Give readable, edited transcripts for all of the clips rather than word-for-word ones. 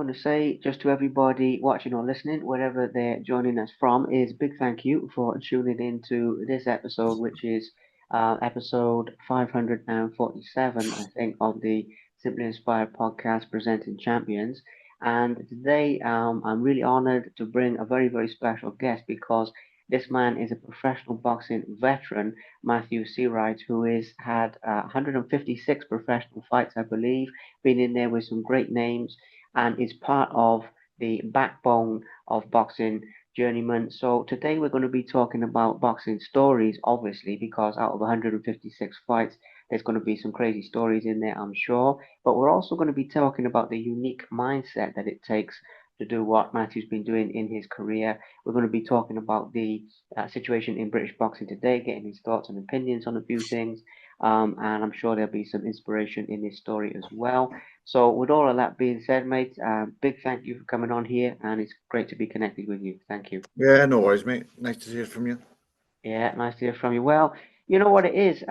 want to say just to everybody watching or listening, wherever they're joining us from, is big thank you for tuning into this episode, which is episode 547, I think, of the Simply Inspired podcast presenting champions. And today, I'm really honored to bring a very, very special guest because this man is a professional boxing veteran, Matthew Seawright, who has had 156 professional fights, I believe, been in there with some great names, and is part of the backbone of boxing journeyman. So today we're going to be talking about boxing stories, obviously, because out of 156 fights, there's going to be some crazy stories in there, I'm sure. But we're also going to be talking about the unique mindset that it takes to do what Matthew's been doing in his career. We're going to be talking about the situation in British boxing today, getting his thoughts and opinions on a few things. And I'm sure there'll be some inspiration in this story as well. So, with all of that being said, mate, big thank you for coming on here, and it's great to be connected with you. Thank you. Yeah, no worries, mate. Nice to hear from you. Yeah, nice to hear from you. Well, you know what it is.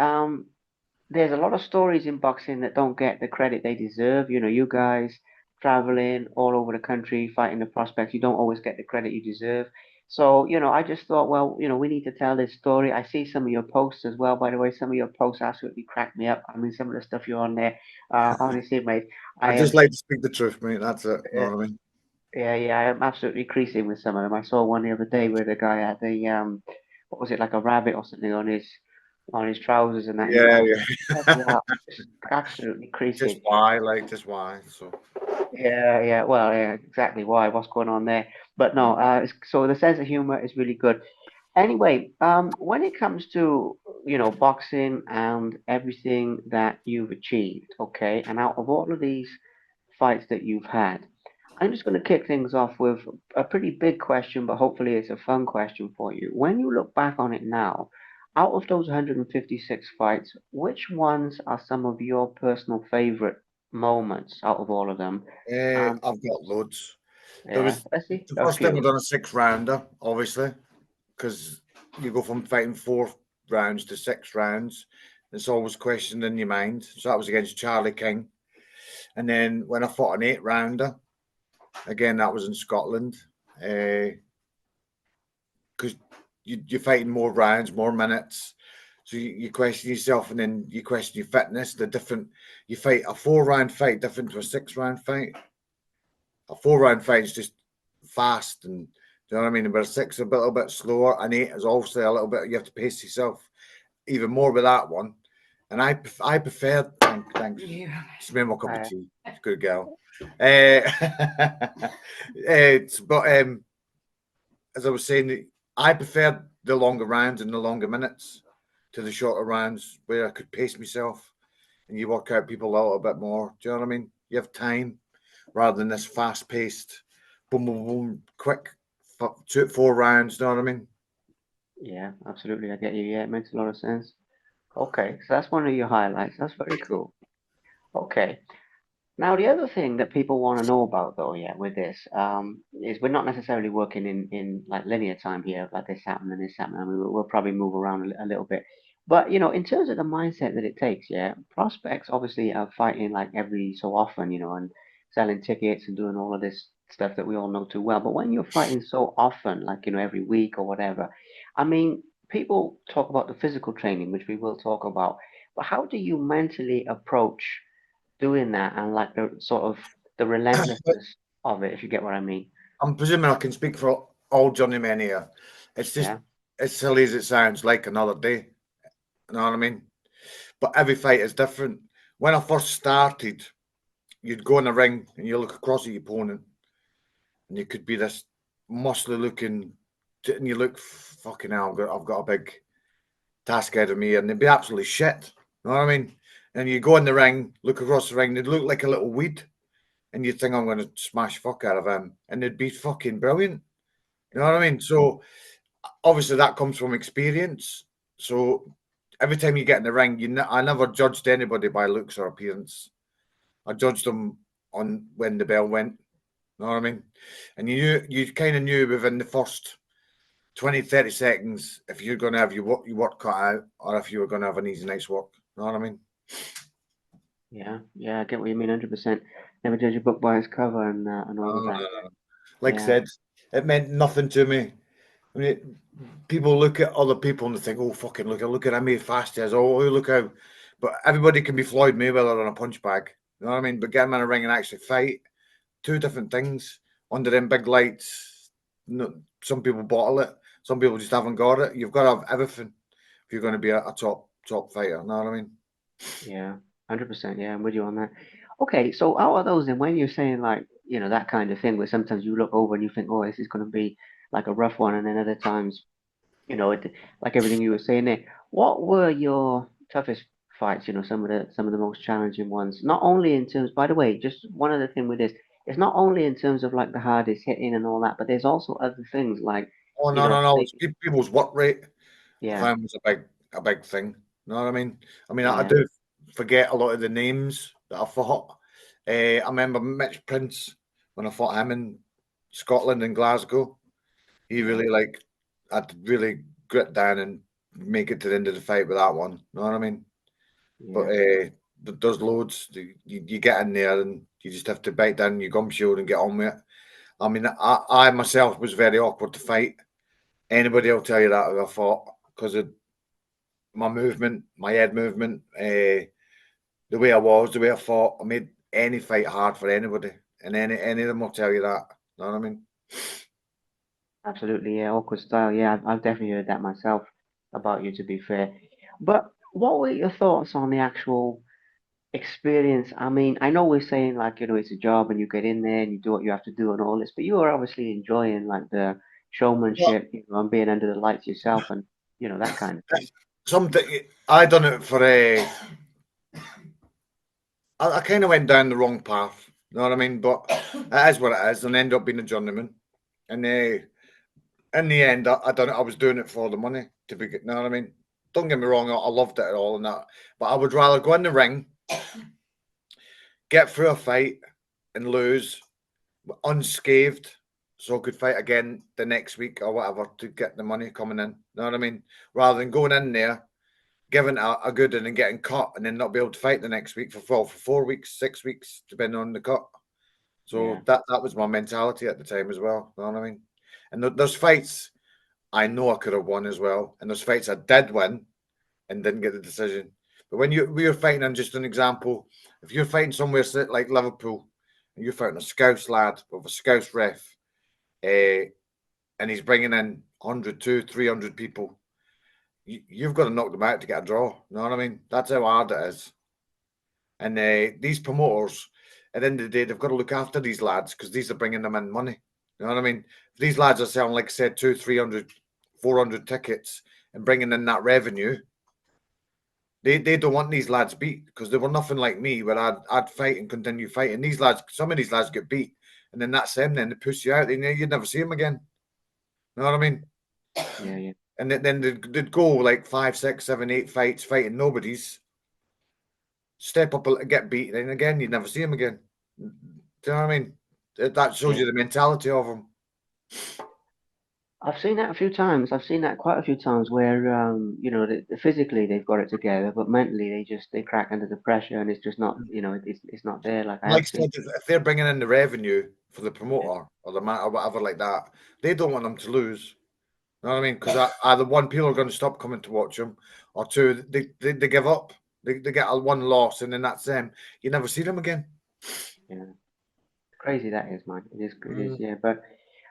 There's a lot of stories in boxing that don't get the credit they deserve. You know, you guys traveling all over the country, fighting the prospects, you don't always get the credit you deserve. So, I just thought, well, we need to tell this story. I see some of your posts as well, by the way. Some of your posts absolutely crack me up. I mean, some of the stuff you're on there, honestly, mate, I I just am, like to speak the truth, mate. That's it. You uh, know what I mean? yeah, I am absolutely creasing with some of them. I saw one the other day where the guy had what was it, like a rabbit or something on his trousers and that, and Yeah, I was like, bloody yeah. hell, just absolutely Just creasing. why, like, just why. So, Yeah. Well, yeah, exactly why. What's going on there? But no, so the sense of humor is really good. Anyway, when it comes to, boxing and everything that you've achieved, okay, and out of all of these fights that you've had, I'm just going to kick things off with a pretty big question, but hopefully it's a fun question for you. When you look back on it now, out of those 156 fights, which ones are some of your personal favorite moments out of all of them? Um, I've got loads. There yeah, was let's see the a first time I few. done a 6 rounder, obviously, because you go from fighting 4 rounds to 6 rounds. It's always questioned in your mind. So that was against Charlie King. And then when I fought an 8 rounder, again, that was in Scotland. Because you're fighting more rounds, more minutes. So you question yourself, and then you question your fitness. The different you fight a 4 round fight different to a 6 round fight. A 4 round fight is just fast, and do you know what I mean? But a six is a little bit slower. An 8 is obviously a little bit. You have to pace yourself even more with that one. And I prefer. Thanks. Yeah. Smell my cup of Uh, tea. Good girl. Uh, but as I was saying, I prefer the longer rounds and the longer minutes to the shorter rounds where I could pace myself and you work out people a little bit more. Do you know what I mean? You have time rather than this fast paced, boom, boom, boom, quick 4 rounds. Do you know what I mean? yeah, absolutely. I get you. Yeah, it makes a lot of sense. Okay, so that's one of your highlights. That's very cool. Okay. Now, the other thing that people want to know about, though, yeah, with this, is we're not necessarily working in like linear time here, like this happened and this happened. I mean, we'll probably move around a little bit. But, in terms of the mindset that it takes, yeah, prospects obviously are fighting like every so often, and selling tickets and doing all of this stuff that we all know too well. But when you're fighting so often, like, every week or whatever, I mean, people talk about the physical training, which we will talk about, but how do you mentally approach doing that and like the sort of the relentlessness of it, if you get what I mean. I'm presuming I can speak for all journeymen here. It's just Yeah. as silly as it sounds, like another day. You know what I mean? But every fight is different. When I first started, you'd go in the ring and you look across at your opponent, and you could be this muscly looking, and you look fucking hell. I've got a big task ahead of me, and they'd be absolutely shit. You know what I mean? And you go in the ring, look across the ring, they'd look like a little weed, and you'd think I'm going to smash fuck out of him, and they'd be fucking brilliant. You know what I mean? So obviously that comes from experience. So every time you get in the ring, I never judged anybody by looks or appearance. I judged them on when the bell went. You know what I mean? And you kind of knew within the first 20, 30 seconds if you're going to have your work cut out or if you were going to have an easy night's work. You know what I mean? Yeah, I get what you mean, 100%. Never judge a book by its cover and No, all of no, that. no, no. Like I Yeah, said, it meant nothing to me. I mean, people look at other people and they think, "Oh, fucking look at him, how fast he is. Oh, look how." But everybody can be Floyd Mayweather on a punch bag. You know what I mean? But get him in a ring and actually fight, two different things under them big lights. No, some people bottle it. Some people just haven't got it. You've got to have everything if you're going to be a top fighter. You know what I mean? yeah, 100%. Yeah, I'm with you on that. Okay, so out of those, then when you're saying like, that kind of thing, where sometimes you look over and you think, oh, this is going to be like a rough one, and then other times, like everything you were saying there, what were your toughest fights? Some of the most challenging ones. Not only in terms, by the way, just one other thing with this, it's not only in terms of like the hardest hitting and all that, but there's also other things like, Oh no, no, no! say, It's people's work rate. I yeah, found was a big thing. You know what I mean? I mean, I yeah, do forget a lot of the names that I fought. I remember Mitch Prince when I fought him in Scotland and Glasgow. He yeah, really had to really grit down and make it to the end of the fight with that one. You know what I mean? But yeah, there's loads. You get in there and you just have to bite down your gum shield and get on with it. I mean, I myself was very awkward to fight. Anybody will tell you that who I fought because of my movement, my head movement, the way I was, the way I fought. I made any fight hard for anybody, and any of them will tell you that. You know what I mean? absolutely, yeah, awkward style. Yeah, I've definitely heard that myself about you, to be fair. But what were your thoughts on the actual experience? I mean, I know we're saying like, it's a job and you get in there and you do what you have to do and all this, but you are obviously enjoying like the Well, showmanship, and being under the lights yourself and, that kind of thing. something I done it for a. I kind of went down the wrong path. You know what I mean? But it is what it is, and end up being a journeyman. And in the end, I done it. I was doing it for the money. You know what I mean? Don't get me wrong. I loved it at all and that, but I would rather go in the ring, get through a fight, and lose unscathed, so I could fight again the next week or whatever to get the money coming in. You know what I mean? Rather than going in there, giving a good and then getting cut and then not be able to fight the next week for 4 weeks, 6 weeks, depending on the cut. Yeah, So that was my mentality at the time as well. You know what I mean? And there's fights I know I could have won as well, and there's fights I did win and didn't get the decision. But when we were fighting, on just an example, if you're fighting somewhere like Liverpool and you're fighting a Scouse lad with a Scouse ref, uh, and he's bringing in 100, 300 people, you've got to knock them out to get a draw. You know what I mean? That's how hard it is. And these promoters, at the end of the day, they've got to look after these lads because these are bringing them in money. You know what I mean? If these lads are selling, like I said, 200, 300, 400 tickets and bringing in that revenue, they don't want these lads beat because they were nothing like me where I'd fight and continue fighting. These lads, some of these lads get beat and then that's them. Then they push you out. Then you'd never see them again. You know what I mean? yeah, yeah. And then they'd go like 5, 6, 7, 8 fights fighting nobodies, step up and get beat, and again you'd never see them again. Do you know what I mean? That shows Yeah. you the mentality of them. I've seen that a few times. I've seen that quite a few times where, physically they've got it together, but mentally they crack under the pressure and it's just not, it's not there. Like I Like I have seen. said, if they're bringing in the revenue for the Yeah, promoter or the man or whatever like that, they don't want them to lose. You know what I mean? Because either one, people are going to stop coming to watch them, or two, they give up. They get a one loss, and then that's them. You never see them again. yeah. Crazy that is, man. It is, Mm. yeah. But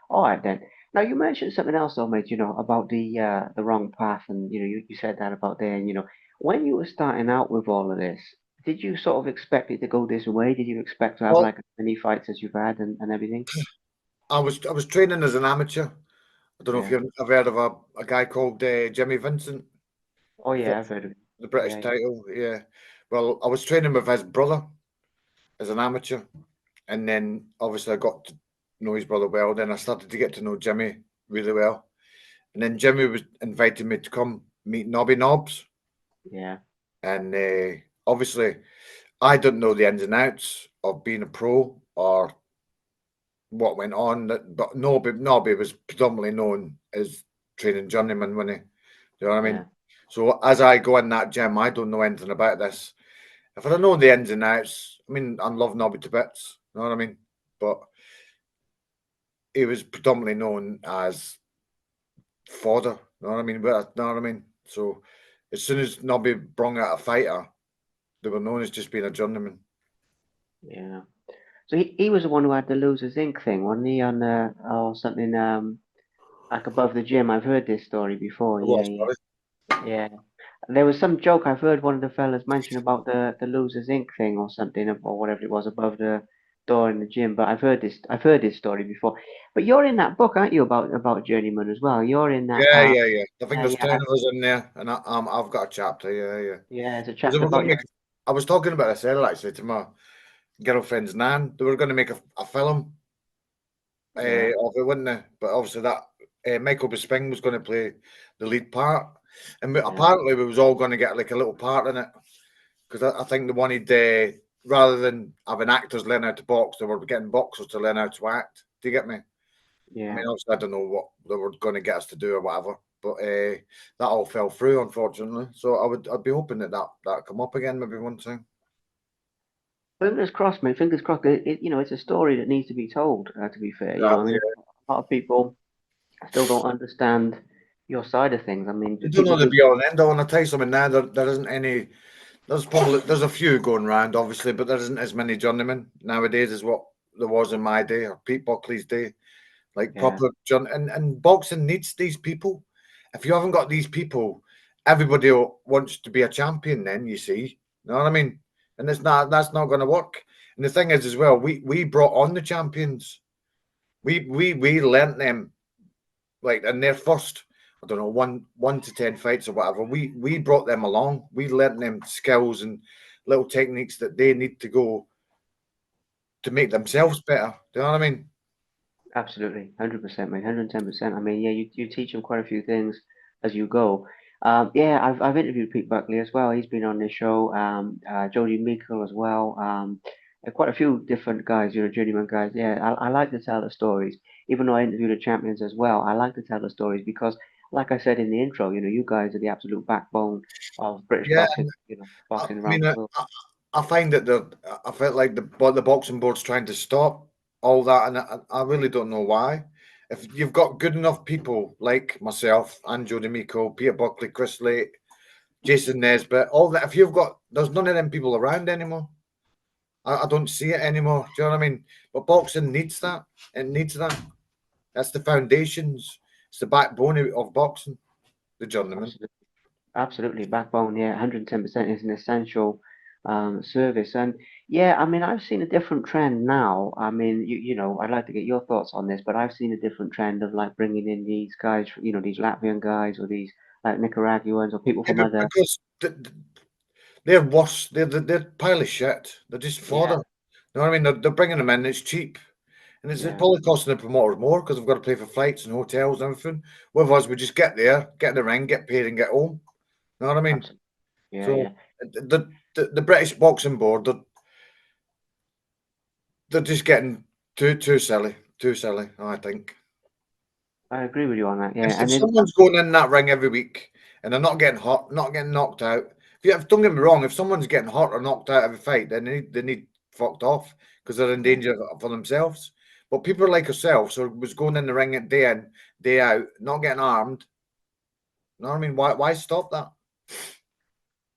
all right then. Now you mentioned something else though, mate, about the wrong path, and you said that about there, and when you were starting out with all of this, did you sort of expect it to go this way? Did you expect to have Well, like as many fights as you've had and everything? I was training as an amateur. I don't know if Yeah. you've heard of a guy called Jimmy Vincent. Oh He fought yeah, I've heard of it. the British Yeah, title. Yeah. Well, I was training with his brother as an amateur, and then obviously I got to know his brother well. Then I started to get to know Jimmy really well, and then Jimmy was inviting me to come meet Nobby Knobs, yeah, and obviously I didn't know the ins and outs of being a pro or what went on. But Nobby was predominantly known as training journeyman, wasn't he? Do you know what I yeah, mean? So as I go in that gym, I don't know anything about this. If I'd have known the ins and outs, I mean, I love Nobby to bits. You know what I mean? But he was predominantly known as fodder. You know what I mean? But you know what I mean? So as soon as Nobby brung out a fighter, they were known as just being a journeyman. Yeah. So he was the one who had the Losers Inc. thing, wasn't he? On or something like above the gym. I've heard this story before. It Yeah, was, yeah, sorry. yeah. There was some joke I've heard one of the fellas mention about the Losers Inc. thing or something or whatever it was above the door in the gym. But I've heard this story before. But you're in that book, aren't you? About Journeyman as well. You're in that. Yeah, yeah, yeah. I think Yeah, there's yeah, 10 of us in there, and I've got a chapter. Yeah, yeah. yeah. It's a Because they chapter were going about to your. make. I was talking about this earlier actually to my girlfriend's nan. They were going to make a film Yeah, of it, wouldn't they? But obviously that Michael Bisping was going to play the lead part, and yeah, apparently we was all going to get like a little part in it because I think they wanted rather than having actors learn how to box, they were getting boxers to learn how to act. Do you get me? I yeah. mean, obviously I don't know what they were going to get us to do or whatever, but that all fell through unfortunately. So I'd be hoping that come up again maybe one time. Fingers crossed, mate. Fingers crossed. It's a story that needs to be told. To be fair, I Exactly. mean, a lot of people still don't understand your side of things. I mean, You don't people know the do. be all and end all, and I tell you something now, there isn't any. There's a few going round, obviously, but there isn't as many journeymen nowadays as what there was in my day or Pete Buckley's day. Like Yeah, proper and boxing needs these people. If you haven't got these people, everybody wants to be a champion. Then you see, you know what I mean? And that's not going to work. And the thing is, as well, we brought on the champions. We learnt them like in their first, I don't know, one to 10 fights or whatever. We brought them along. We learnt them skills and little techniques that they need to go to make yeah, themselves better. Do you know what I mean? absolutely, 100%, mate, 110%. I mean, yeah, you teach them quite a few things as you go. Yeah, I've interviewed Pete Buckley as well. He's been on this show. Jody Meikle as well. Quite a few different guys, journeyman guys. Yeah, I like to tell the stories. Even though I interview the champions as well, I like to tell the stories because, like I said in the intro, you guys are the absolute backbone of British Yeah, boxing. I Boxing around mean, the world. I find that I felt like the boxing board's trying to stop all that, and I really don't know why. If you've got good enough people like myself, and Jody Miko, Peter Buckley, Chris Lake, Jason Nesbitt, all that, if you've got, there's none of them people around anymore. I don't see it anymore. Do you know what I mean? But boxing needs that. It needs that. That's the foundations. It's the backbone of boxing. The journeyman. Absolutely. Absolutely, backbone, yeah, 110% is an essential service. And yeah, I mean, I've seen a different trend now. I mean, I'd like to get your thoughts on this, but I've seen a different trend of like bringing in these guys, these Latvian guys or these like Nicaraguans or people Yeah, from but other, because they're worse. They're pile of shit. They're just fodder. yeah, You know what I mean? They're bringing them in. It's cheap, and it's yeah, probably costing the promoters more because they've got to pay for flights and hotels and everything. With us, we just get there, get in the ring, get paid, and get home. You know what I mean? absolutely, yeah, So yeah. the British Boxing Board, they're just getting too silly, too silly. I think. I agree with you on that, yeah. If And then, someone's going in that ring every week and they're not getting hurt, not getting knocked out, don't get me wrong, if someone's getting hurt or knocked out every fight, then they need fucked off because they're in yeah, danger for themselves. But people like ourselves, so was going in the ring day in, day out, not getting armed. You know what I mean? Why stop that?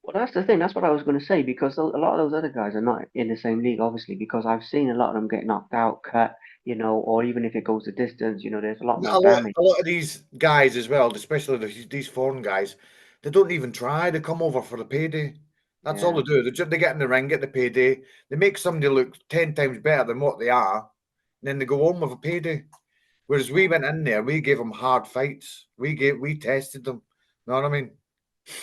well, that's the thing. That's what I was going to say because a lot of those other guys are not in the same league, obviously, because I've seen a lot of them get knocked out, cut, or even if it goes the distance, there's a lot more damage. A lot of these guys as well, especially these foreign guys, they don't even try. They come over for the payday. That's all Yeah, they do. They get in the ring, get the payday. They make somebody look 10 times better than what they are, and then they go home with a payday. Whereas we yeah, went in there, we gave them hard fights. We tested them. You know what I mean?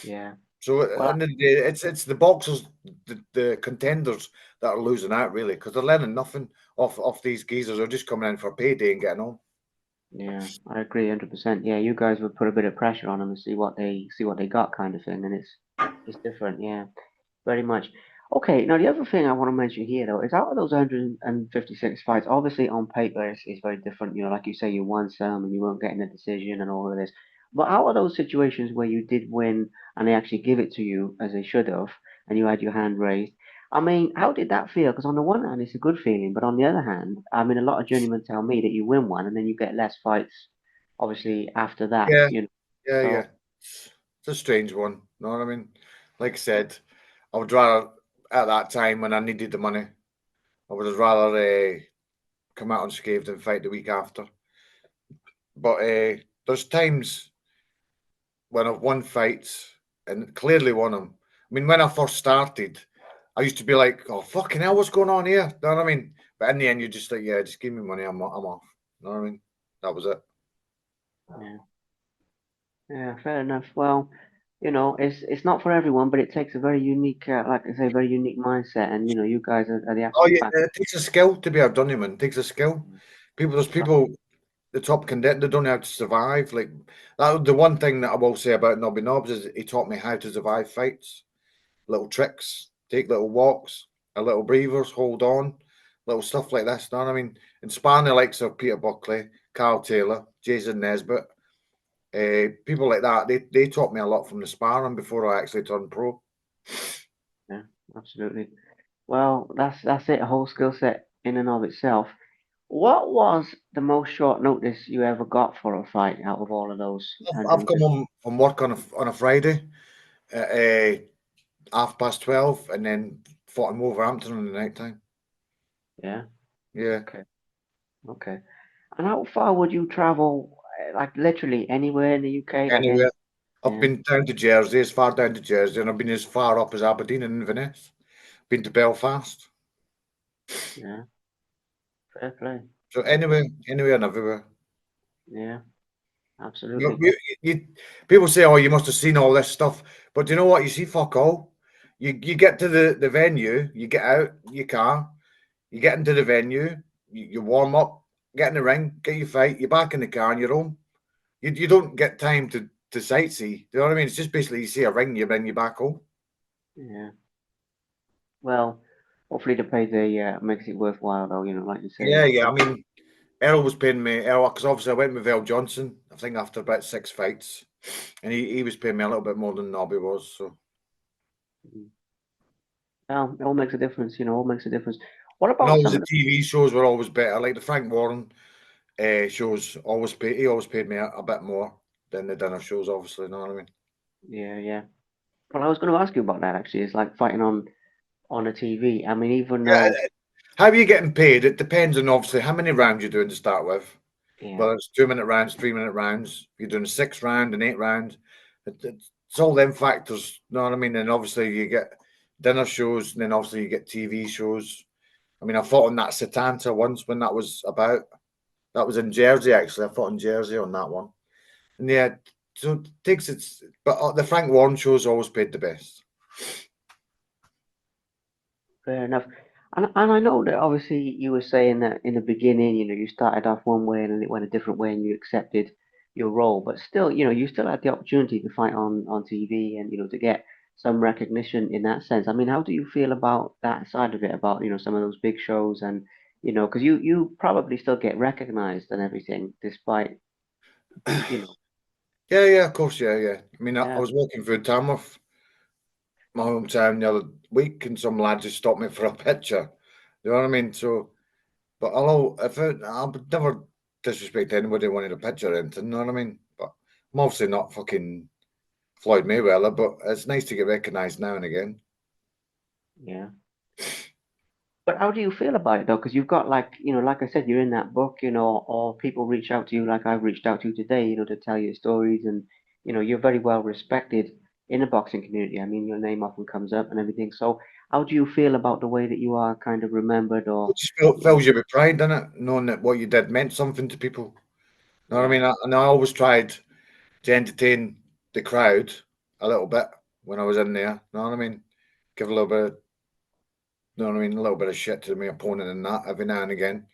yeah. So at the Well, end of the day, it's the boxers, the contenders that are losing out really because they're learning nothing off these geezers. Are just coming in for a payday and getting home. yeah, I agree 100%. Yeah, you guys would put a bit of pressure on them and see what they got kind of thing, and it's different. Yeah, very much. Okay, now the other thing I want to mention here though is out of those 156 fights, obviously on paper it's very different. Like you say, you won some and you weren't getting a decision and all of this. But out of those situations where you did win and they actually give it to you as they should have, and you had your hand raised, I mean, how did that feel? Because on the one hand, it's a good feeling, but on the other hand, I mean, a lot of journeymen tell me that you win one and then you get less fights, obviously, after that, Yeah, you know. yeah, yeah. So, It's a strange one. Know what I mean? Like I said, I would rather at that time when I needed the money, I would have rather come out unscathed and fight the week after. But there's times when I've won fights and clearly won them. I mean, when I first started, I used to be like, "Oh fucking hell, what's going on here?" Know what I mean? But in the end, you're just like, "Yeah, just give me money, I'm off." Know what I mean? That was it. yeah, yeah, fair enough. Well, it's not for everyone, but it takes a very unique, like I say, very unique mindset, and you guys are the Oh absolute yeah, back. it takes a skill to be a journeyman. It takes a skill. There's Try, people, the top contender, they don't know how to survive. Like that, the one thing that I will say about Nobby Nobbs is he taught me how to survive fights. Little tricks, take little walks, a little breathers, hold on, little stuff like this. Know what I mean? Inspiring the likes of Peter Buckley, Carl Taylor, Jason Nesbitt, people like that. They taught me a lot from the sparring before I actually turned pro. yeah, absolutely. Well, that's it, a whole skill set in and of itself. What was the most short notice you ever got for a fight out of all of those I've come 150? home from work on a Friday at 12:30, and then fought in Wolverhampton in the night time. Yeah. Yeah, Okay. Okay. And how far would you travel? Like literally anywhere in the UK? Like any? anywhere. I've Yeah. been down to Jersey, as far down to Jersey, and I've been as far up as Aberdeen and Inverness. Been to Belfast. Yeah. Fair play. So Fair play. anywhere and everywhere. Yeah. You, Absolutely. you, you, people say, "Oh, you must have seen all this stuff," but do you know what? You see, fuck all. You get to the venue, you get out your car, you get into the venue, you warm up, get in the ring, get your fight, you're back in the car, and you're home. You don't get time to sightsee. Do you know what I mean? It's just basically you see a ring, you bring you back home. Yeah. Well, hopefully the payday makes it worthwhile though, like you say. Yeah, yeah. I mean, Errol was paying me Errol because obviously I went with Earl Johnson. I think after about 6 fights, and he was paying me a little bit more than Nobby was. So, Mm. Well, it all makes a difference, all makes a difference. What and about always some the of the? TV shows were always better. Like the Frank Warren shows, always pay. He always paid me a bit more than the dinner shows. Obviously, you know what I mean? Yeah, yeah. Well, I was going to ask you about that actually. It's like fighting on a TV. I mean, even Yeah. though, How are you getting paid? It depends on obviously how many rounds you're doing to start with. yeah, Whether it's 2 minute rounds, 3 minute rounds, if you're doing a 6 round and 8 round, it's all them factors. You know what I mean? And obviously you get dinner shows, and then obviously you get TV shows. I mean, I fought on that Satanta once when that was about. That was in Jersey actually. I fought in Jersey on that one, and yeah, so it takes its. But the Frank Warren shows always paid the best. fair enough. And I know that obviously you were saying that in the beginning, you started off one way and then it went a different way and you accepted your role, but still, you still had the opportunity to fight on TV and to get some recognition in that sense. I mean, how do you feel about that side of it? About some of those big shows and because you probably still get recognized and everything despite you know, Yeah, yeah, of course, yeah, yeah. I mean, I yeah, was walking through Tamworth, my hometown, the other week, and some lad just stopped me for a picture. You know what I mean? So, but although if I would never disrespect anybody wanting a picture or anything, you know what I mean? But I'm obviously not fucking Floyd Mayweather, but it's nice to get recognised now and again. yeah. But how do you feel about it though? Because you've got like, like I said, you're in that book, or people reach out to you like I've reached out to you today, to tell your stories and, you're very well respected in the boxing community. I mean, your name often comes up and everything. So how do you feel about the way that you are kind of remembered or, It just you know, fills you with pride, doesn't it? Knowing that what you did meant something to people. You know what I yeah, mean? And I always tried to entertain the crowd a little bit when I was in there. You know what I mean? Give a little bit, you know what I mean? A little bit of shit to my opponent and that every now and again.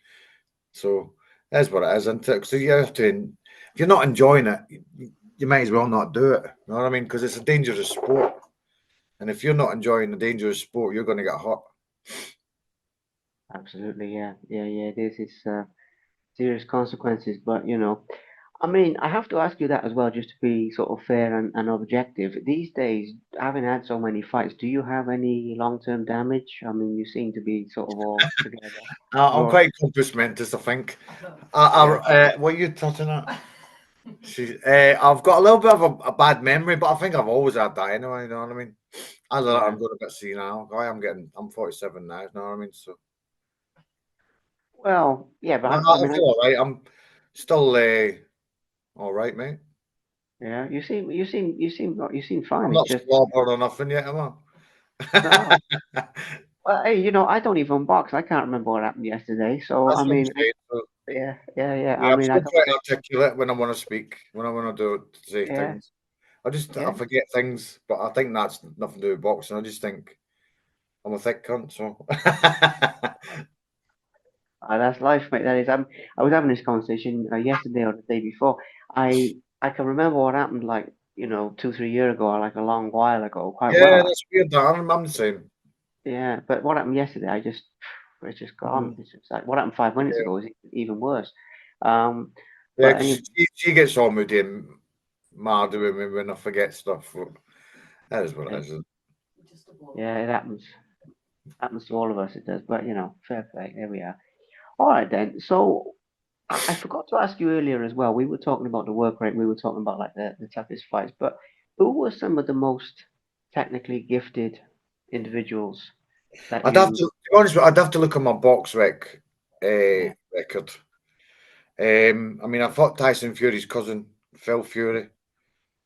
So that's what it is, isn't it? So you have to, if you're not enjoying it, you might as well not do it. You know what I mean? Because it's a dangerous sport. And if you're not enjoying the dangerous sport, you're going to get hurt. absolutely. Yeah. Yeah. Yeah. This is serious consequences, but I mean, I have to ask you that as well, just to be sort of fair and objective. These days, having had so many fights, do you have any long-term damage? I mean, you seem to be sort of all together. I'm Raw. quite compass mentis, I think. Yeah. What are you touching at? I've got a little bit of a bad memory, but I think I've always had that anyway. You know what I mean? Either that, Yeah. I'm going a bit senile. I'm 47 now. You know what I mean? So Well, yeah, but I I mean, feel all right. I'm still all right, mate. yeah, you seem fine. I'm It's not just slobbered or nothing yet, am no. I? Well, hey, I don't even box. I can't remember what happened yesterday. So, That's I what I'm mean, saying. So, yeah. I yeah, I'm mean, I still don't. quite articulate when I want to speak, when I want to say Yeah, things. I yeah. forget things, but I think that's nothing to do with boxing. I just think I'm a thick cunt, so That's life, mate. That is. I was having this conversation yesterday or the day before. I can remember what happened like 2, 3 years ago, or like a long while ago, quite yeah, well. that's weird. That I'm the same. Yeah, but what happened yesterday, it's just gone. Mm. It's just like what happened 5 minutes Yeah, ago is even worse. Um, yeah, but because anyway, she gets on with him mad with me when I forget stuff. But that is what yeah, it is. yeah, it happens to all of us. It does. But fair play. There we are. All right then. So I forgot to ask you earlier as well. We were talking about the work rate. We were talking about like the toughest fights. But who were some of the most technically gifted individuals that I'd have you? to be honest with you, I'd have to look at my box Yeah, record. I mean, I fought Tyson Fury's cousin, Phil Fury,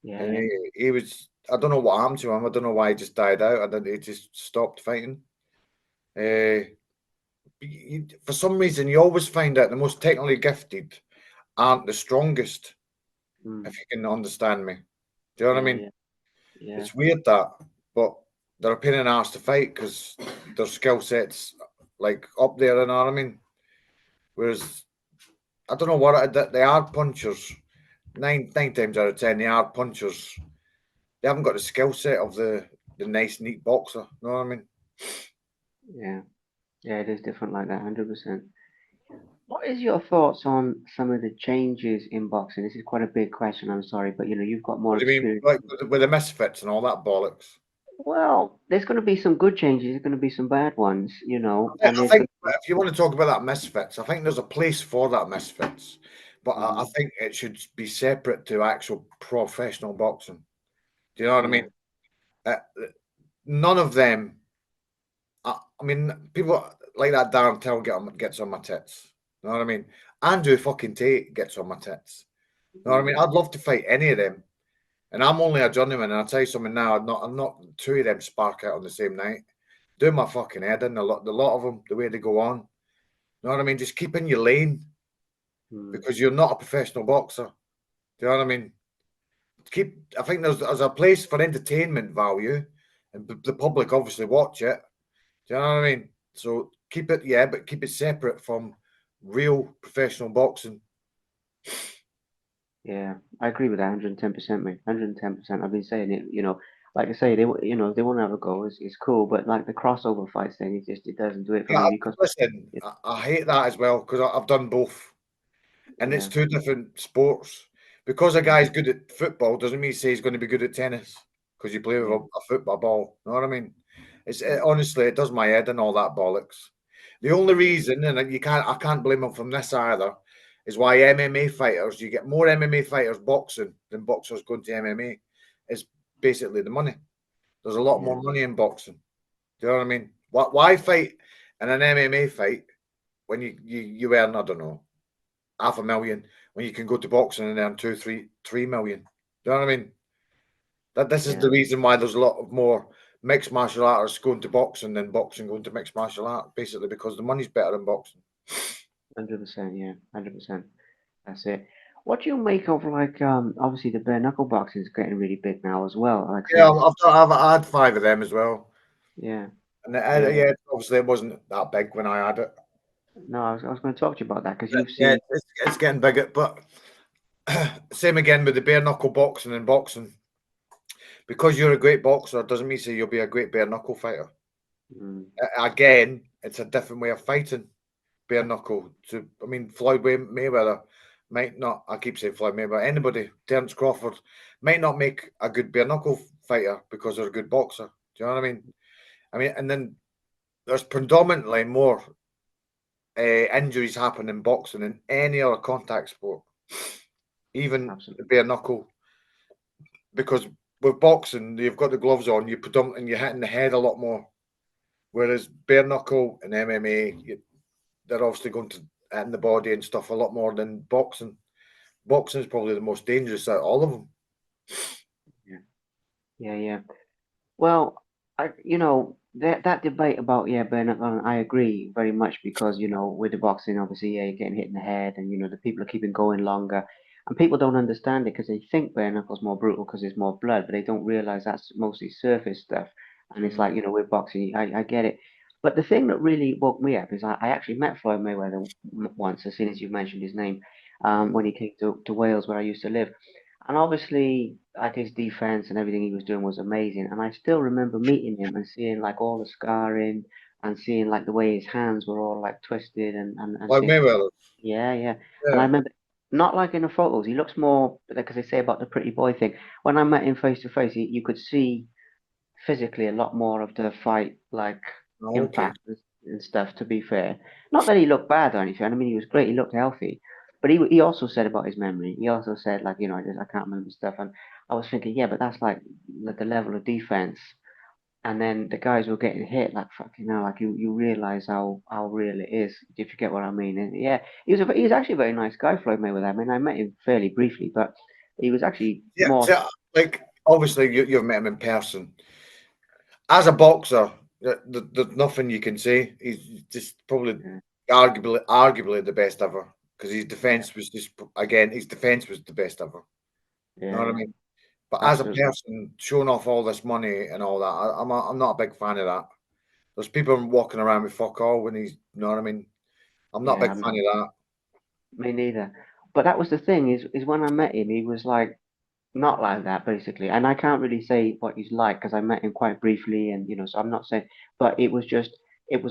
yeah, and yeah. he was. I don't know what happened to him. I don't know why he just died out. I don't. He just stopped fighting. Uh, for some reason, you always find out the most technically gifted aren't the strongest. Mm, If you can understand me, do you know what I yeah, mean? yeah, yeah, It's weird that, but they're a pain in the ass to fight because their skill sets like up there. You know what I mean? Whereas I don't know what the hard punchers. Nine times out of ten, the hard punchers they haven't got the skill set of the nice neat boxer. You know what I mean? yeah, yeah. It is different like that, 100%. What is your thoughts on some of the changes in boxing? This is quite a big question. I'm sorry, but you've got more What do you mean, experience. like with the misfits and all that bollocks? Well, there's going to be some good changes. There's going to be some bad ones, and I there's think going to be. if you want to talk about that misfits, I think there's a place for that misfits, but I Mm, think it should be separate to actual professional boxing. Do you know what I yeah, mean? Uh, none of them. I mean, people like that Darren Till gets on my tits. You know what I mean? Andrew fucking Tate gets on my tits. You know what I mean? mm, I'd love to fight any of them, and I'm only a journeyman. And I'll tell you something now. I'm not two of them spark out on the same night. Do my fucking head in. A lot of them, the way they go on. You know what I mean? Just keep in your lane mm, because you're not a professional boxer. Do you know what I mean? Keep. I think there's a place for entertainment value, and the public obviously watch it. Do you know what I mean? So keep it, yeah, but keep it separate from real professional boxing. yeah. I agree with that 110%, mate. 110%. I've been saying it. Like I say, if they want to have a go, it's cool. But like the crossover fights thing, it doesn't do it for Yeah, me because listen, it, I hate that as well because I've done both, and it's yeah, two different sports. Because a mm, guy's good at football doesn't mean say he's going to be good at tennis because you play with yeah, a football ball. You know what I mean? mm, Honestly, it does my head and all that bollocks. The only yeah, reason, and I can't blame him from this either, is why MMA fighters you get more MMA fighters boxing than boxers going to MMA. It's basically the money. There's a lot yeah, more money in boxing. Do you know what I mean? Why fight in an MMA fight when you earn, I don't know, 500,000 when you can go to boxing and earn 2, 3 million? Do you know what I mean? This is yeah. the reason why there's a lot of more mixed martial artists going to boxing than boxing going to mixed martial art, basically because the money's better in boxing. 100%, yeah, 100%. That's it. What do you make of like obviously the bare knuckle boxing is getting really big now as well. Like I say, Yeah, this I've had five of them as well, yeah, and yeah, yeah. yeah, obviously it wasn't that big when I had it. No, I was going to talk to you about that because you've Yeah, seen it's getting bigger, but same again with the bare knuckle boxing and boxing. Because you're a great boxer doesn't mean say you'll be a great bare knuckle fighter. mm, Again, it's a different way of fighting bare knuckle. I mean, Floyd Mayweather might not. I keep saying Floyd Mayweather, anybody, Terence Crawford, might not make a good bare knuckle fighter because they're a good boxer. Do you know what I mean? And then there's predominantly more injuries happen in boxing than any other contact sport, even the Absolutely. bare knuckle, because with boxing you've got the gloves on, you predominantly and you're hitting the head a lot more, whereas bare knuckle and MMA, they're obviously going to hit the body and stuff a lot more than boxing. Boxing is probably the most dangerous out of all of them. Yeah. Yeah, yeah. Well, that debate about Bernard Allen, I agree very much because with the boxing, obviously, you're getting hit in the head, and the people are keeping going longer, and people don't understand it because they think bare knuckles more brutal because there's more blood, but they don't realize that's mostly surface stuff. And it's Mm. like with boxing, I get it, but the thing that really woke me up is I actually met Floyd Mayweather once, as soon as you mentioned his name, when he came to Wales where I used to live. And obviously, like his defense and everything he was doing was amazing. And I still remember meeting him and seeing like all the scarring and seeing like the way his hands were all like twisted and Like seeing, Mayweather, yeah, yeah. And I yeah. remember not like in the photos, he looks more, because they say about the pretty boy thing. When I met him face to face, you could see physically a lot more of the fight like Okay. impact and stuff, to be fair. Not that he looked bad or anything. I mean, he was great. He looked healthy. But he also said about his memory. He also said like, I can't remember stuff. And I was thinking, yeah, but that's like the level of defense. And then the guys were getting hit like fucking hell. Like you realize how real it is, if you get what I mean. And yeah, he was actually a very nice guy, Floyd Mayweather. I mean, I met him fairly briefly, but he was actually Yeah, more. so, like obviously you've met him in person. As a boxer, there's nothing you can say. He's just probably Yeah, arguably the best ever because his yeah, defense was just again his defense was the best ever. You yeah, know what I yeah. mean? But as a Absolutely. person, showing off all this money and all that, I'm not a big fan of that. There's people walking around with fuck all when he's, you know what I mean? I'm not a Yeah, big I'm fan not. of that. Me neither. But that was the thing is when I met him, he was like not like that basically. And I can't really say what he's like because I met him quite briefly, and so I'm not saying. But it was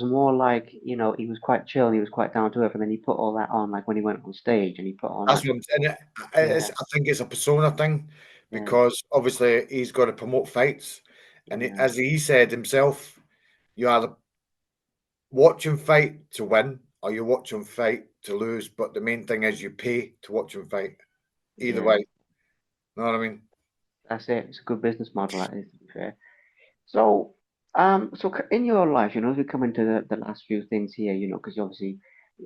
more like he was quite chill and he was quite down to earth, and then he put all that on like when he went on stage and he put on That's like what I'm saying. yeah, I think it's a persona thing yeah, because obviously he's got to promote fights, and yeah, as he said himself, you either watch him fight to win or you watch him fight to lose. But the main thing is you pay to watch him fight. Either yeah. way, you know what I mean? That's it. It's a good business model, that is, to be fair. So, in your life, as we come into the last few things here, because obviously,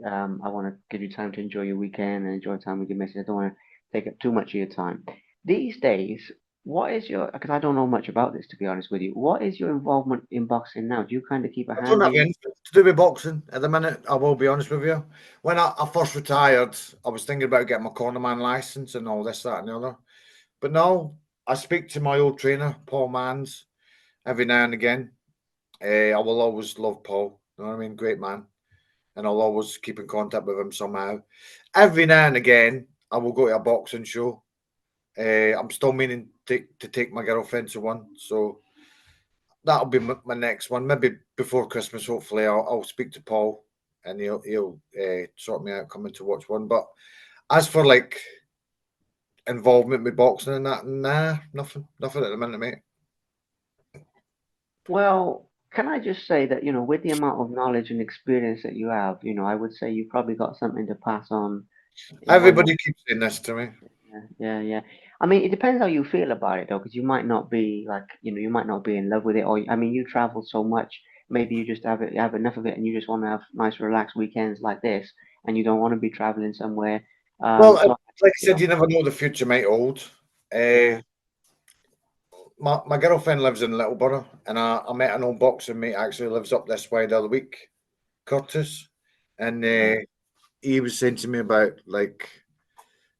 I want to give you time to enjoy your weekend and enjoy time with your missus. I don't want to take up too much of your time. These days, what is your, because I don't know much about this, to be honest with you, what is your involvement in boxing now? Do you kind of keep a I don't hand have in? anything to do with boxing at the minute. I will be honest with you. When I first retired, I was thinking about getting my cornerman license and all this, that, and the other. But no, I speak to my old trainer, Paul Mans, every now and again. I will always love Paul. You know what I mean? Great man. And I'll always keep in contact with him somehow. Every now and again, I will go to a boxing show. I'm still meaning to take my girlfriend to one. So that'll be my next one. Maybe before Christmas, hopefully, I'll speak to Paul and he'll sort me out coming to watch one. But as for like involvement with boxing and that, nah, nothing at the minute, mate. Well, can I just say that, with the amount of knowledge and experience that you have, I would say you've probably got something to pass on when you're. Everybody keeps saying this to me. Yeah, yeah, yeah. I mean, it depends how you feel about it, though, because you might not be like, you might not be in love with it, or I mean, you travel so much, maybe you just have enough of it, and you just want to have nice, relaxed weekends like this, and you don't want to be traveling somewhere. Well, So, like I you said, know, you never know what the future might hold. Uh, yeah, my girlfriend lives in Littleborough, and I met an old boxing mate actually lives up this way the other week, Curtis, and right. he was saying to me about like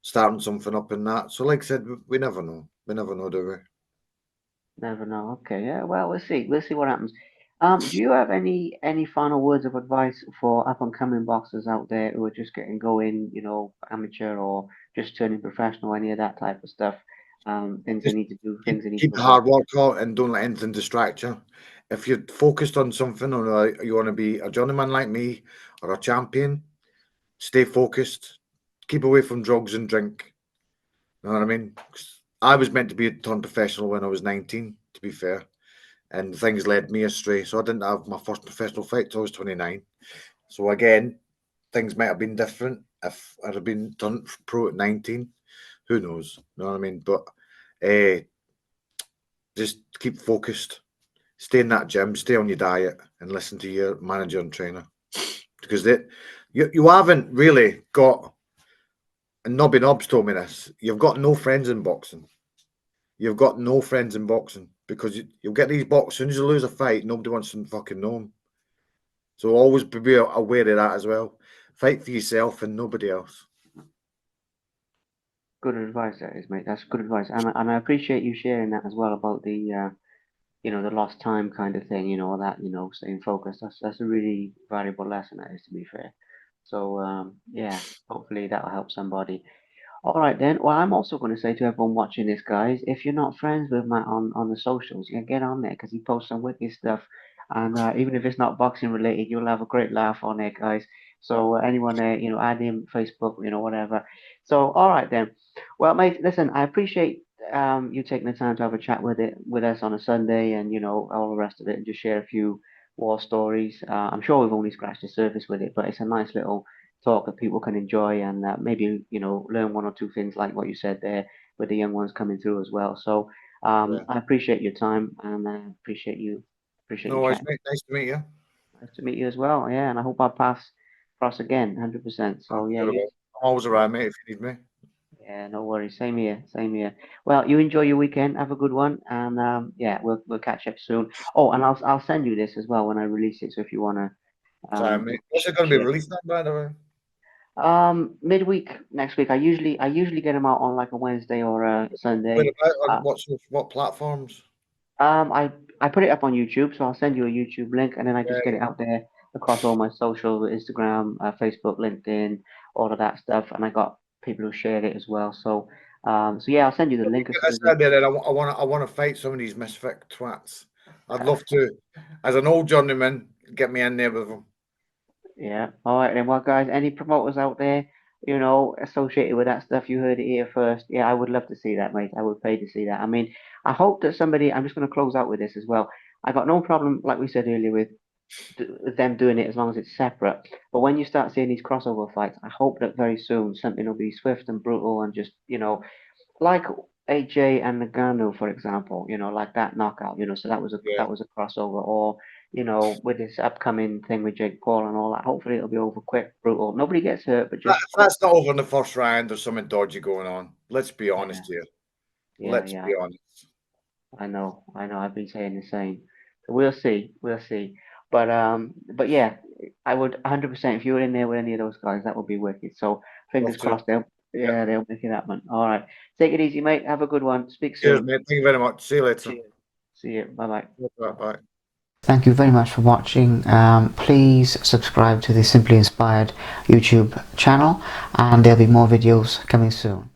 starting something up in that. So, like I said, we never know. We never know, do we? Never know. Okay, yeah. Well, we'll see. We'll see what happens. Do you have any final words of advice for up and coming boxers out there who are just getting going, amateur or just turning professional, any of that type of stuff? Things they Just need to do, things they need keep to the avoid. hard work out and don't let anything distract you. If you're focused on something or you want to be a journeyman like me or a champion, stay focused. keep away from drugs and drink. You know what I mean? 'Cause I was meant to be a turned professional when I was 19, to be fair, and things led me astray. So I didn't have my first professional fight till I was 29. So again, things might have been different if I'd have been turned pro at 19. Who knows? You know what I mean? But uh, just keep focused. Stay in that gym, stay on your diet, and listen to your manager and trainer. Because you haven't really got, and Nobby Nobs told me this, you've got no friends in boxing. You've got no friends in boxing because you'll get these boxers, as soon as you lose a fight, nobody wants to fucking know them. So always be aware of that as well. Fight for yourself and nobody else. Good advice, that is, mate. That's good advice, and I appreciate you sharing that as well about the the lost time kind of thing. That staying focused. That's a really valuable lesson, that is, to be fair. So yeah, hopefully that'll help somebody. All right then. Well, I'm also going to say to everyone watching this, guys, if you're not friends with Matt on the socials, get on there because he posts some wicked stuff, and even if it's not boxing related, you'll have a great laugh on there, guys. So anyone there, add him Facebook, whatever. So all right then. Well, mate, listen, I appreciate you taking the time to have a chat with us on a Sunday, and all the rest of it, and just share a few war stories. I'm sure we've only scratched the surface with it, but it's a nice little talk that people can enjoy, and maybe learn one or two things like what you said there with the young ones coming through as well. So Yeah. I appreciate your time, and appreciate No you worries, chatting. mate. Nice to meet you. Nice to meet you as well. Yeah, and I hope our paths cross again, 100%. I'm So yeah, sure I will. I'm always around, mate, if you need me. yeah, no worries. Same here, same here. Well, you enjoy your weekend. Have a good one, and yeah, we'll catch up soon. Oh, and I'll send you this as well when I release it. So if you wanna Sorry, mate. What's it going to be share. released on, by the way? Midweek next week. I usually get them out on like a Wednesday or a Where Sunday. about? On Uh, what platforms? I put it up on YouTube, so I'll send you a YouTube link, and then I just get Yeah. it out there across all my social, Instagram, Facebook, LinkedIn, all of that stuff, and I got people who shared it as well. So yeah, I'll send you the If you link as get soon this as it. out there, then I want to fight some of these misfit twats. I'd love to, as an old journeyman, get me in there with them. Yeah. All right then. Well, guys, any promoters out there, associated with that stuff, you heard it here first. Yeah, I would love to see that, mate. I would pay to see that. I mean, I hope that somebody. I'm just going to close out with this as well. I got no problem, like we said earlier, with them doing it as long as it's separate. But when you start seeing these crossover fights, I hope that very soon something will be swift and brutal and just, like AJ and Nagano, for example, like that knockout, so that was a Yeah. crossover, or with this upcoming thing with Jake Paul and all that. Hopefully, it'll be over quick, brutal. Nobody gets hurt, but just If quick. that's not over in the first round, there's something dodgy going on. Let's be Yeah, honest here. yeah, Let's yeah. be honest. I know, I know. I've been saying the same. So we'll see, we'll see. But yeah, I would 100%. If you were in there with any of those guys, that would be wicked. So fingers Love to. crossed, they'll Yeah. yeah, they'll make it happen. All right, take it easy, mate. Have a good one. Speak Cheers, soon. mate. Thank you very much. See you later. Cheers. See you. Bye bye. Bye. Bye. Thank you very much for watching. Please subscribe to the Simply Inspired YouTube channel, and there'll be more videos coming soon.